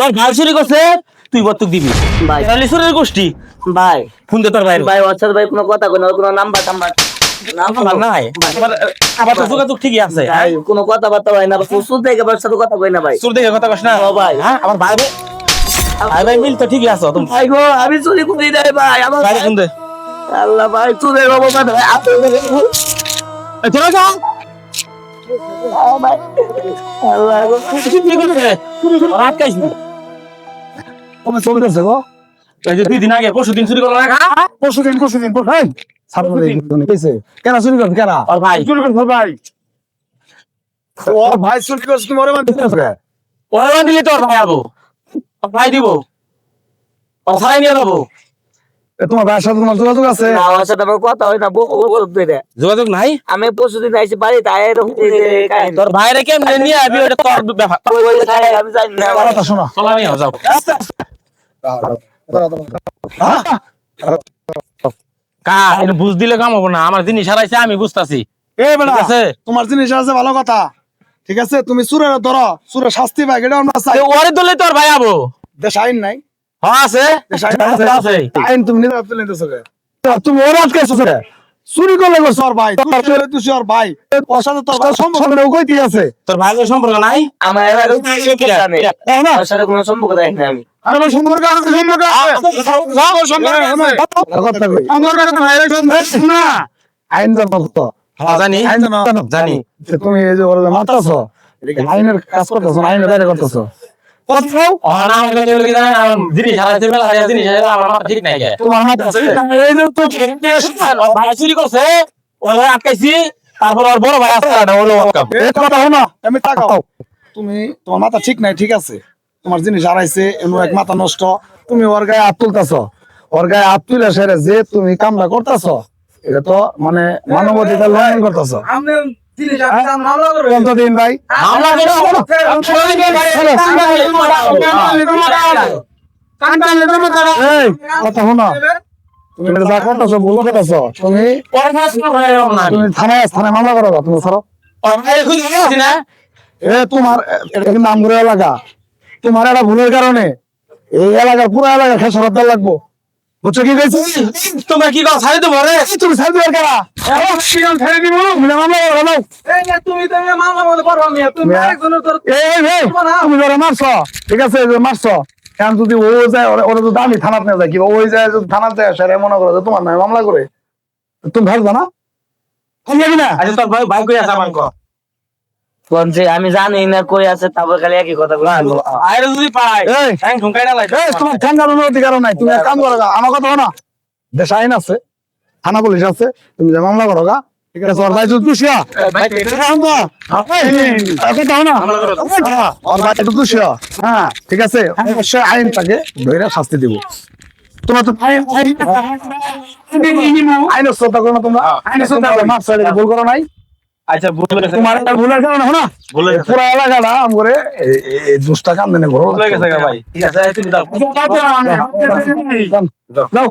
তোর ভাই চুরি করছে তুই বত্তুক দিবি ভাই তাহলে চুরির গোষ্ঠী ভাই ফোন দে তোর ভাই ভাই ওর সাথে ভাই কোনো কথা কই না, কোনো নাম্বার টাম্বার আমার নাই আবার তো যোগাযোগ ঠিকই আছে ভাই কোনো কথাবার্তা হয় না, প্রচুর থেকে ওর সাথে কথা কই না ভাই। চোর দেখে কথা কস না ও ভাই হ্যাঁ আমার ভাই ভাই ভাই মিল তো ঠিকই আছে তুমি ভাই গো আমি চুরি করি নাই ভাই, আমার ভাই ফোন দে আল্লাহ ভাই চুরের অবমান ভাই চলে যাও ভাই আল্লাহ গো কি করছে রাত কাইছি তুমি চলতেছে গো এই যে 2 দিন আগে পরশুদিন চুরি করলো না পরশুদিন ভাই সামনে কইছে কেন চুরি করবে কেন আর ভাই চুরি করবে ভাই ও ভাই চুরি করছে তুমি ওরে মানতে চাস ওরা দিলে তোর ভাই আবো ভাই দিব অফাই নিয়ে নেবো তোমার ভাইয়ের সাথে তোমার যোগাযোগ আছে না ওর সাথে আমার কথা হয় না বহুত ধরে। যোগাযোগ নাই আমি পরশুদিন আইছি বাড়িতে এরকম তোর ভাইরে কেমনে নিয়ে আবি ওটা তোর ব্যাপার আমি জানি না কথা শোনো চলা নিয়ে যাও কা এটা বুঝ দিলে কাম হবো না আমার জিনিস হারাইছে আমি বুঝতাছি এই বেটা ঠিক আছে তোমার জিনিস আছে ভালো কথা ঠিক আছে তুমি চুরের ধরো চুরের শাস্তি পাই এটা আমরা চাই ওরে দলে তোর ভাই আবো দেশ আইন নাই হ্যাঁ আছে দেশ আইন আছে আছে আইন তুমি নিজে হাতে নিতেছো তুমি ওর আটকাইছো রে চুরি করলে গো সর ভাই তুই সর ভাই ওর সাথে তোর ভাই সম্পর্ক কইতে আছে তোর ভাইয়ের সম্পর্ক নাই আমার জানে তাই না ওর সাথে কোনো সম্পর্ক দেয় না আমি আরে ভাই সম্পর্ক আছে কথা কই আমার কাছে ভাইয়ের সম্পর্ক না আইন জানো তো হ্যাঁ জানি আইন জানো জানি যে তুমি এই যে ওর মাতাছো আইনের কাজ করতেছো আইনের বাইরে করতেছো কথা না আমার কাছে বলে কি জানেন আমার জিনিস হারাইছে মেলা হারাইছে জিনিস হারাইছে আমার মাথা ঠিক নাই গে তোমার মাথা আছে এই যে তো ওর ভাই চুরি করছে ওর ভাই আটকাইছি তারপর ওর বড় ভাই আসছে না ওর কাম এই কথা হলো আমি তাকাও তুমি তোমার মাথা ঠিক নাই ঠিক আছে তোমার জিনিস হারাইছে এমন এক মাথা নষ্ট তুমি ওর গায়ে হাত তুলতাছো ওর গায়ে হাত তুলে সেরে যে তুমি কামটা করতেছো এটা তো মানে মানবাধিকার লঙ্ঘন করতেছো দিন ভাই আমরা কেন এই কথা শোনো তুমি এটা যা করতেছো ভুল করতেছো তুমি তুমি থানায় মামলা করো তুমি সরো এ তোমার এটা কিন্তু আমগুলো এলাকা তোমার একটা ভুলের কারণে এই এলাকার পুরো এলাকা খেসারত দেওয়া লাগবো বুঝছো কি কইছি তোমরা কি কথা ছাড়ি দেবো রে তুমি সাইড দেওয়ার কারা ছেড়ে দিব মিলে মামলা করো নাও তুমি তো মামলা বলে পারবা না তুমি আরেকজনের তোর এই ভাই তুমি ধরে মারছো ঠিক আছে যে মারছো কারণ যদি ও যায় ওরা যদি আমি থানাতে না যাই কি ওই যায় যদি থানাতে যায় সেটা মনে করো যে তোমার নামে মামলা করে তুমি ভাবছো না আমি জানি না আচ্ছা তোর ভাই ভাই কই আছে আমার কো কোন যে আমি জানি না কই আছে তারপর খালি একই কথা বলে আইরে যদি পাই এই হ্যাং ঠুনকাই না লাগে এই তোমার ঠ্যাঙ্গা কোনো অধিকার নাই তুমি এক কাম করো গা, আমার কথা না দেশ আইন আছে থানা পুলিশ আছে তুমি যে মামলা করো গা ঠিক আছে ওর ভাই যদি দুষিয়া ভাই ওর ভাই একটু দুষিয়া হ্যাঁ ঠিক আছে অবশ্যই আইন তাকে ধরে শাস্তি দিব তোমার তো আইন শ্রদ্ধা করো না তোমরা আইন শ্রদ্ধা করো মাফ করে ভুল করো নাই আচ্ছা ভুল গেছে তোমার একটা ভুলের কারণে না ভুল গেছে পুরো এলাকাটা আম করে এই দুষ্টা কাম দেনে ঘর ভুল গেছে ভাই ঠিক আছে তুমি দাও যাও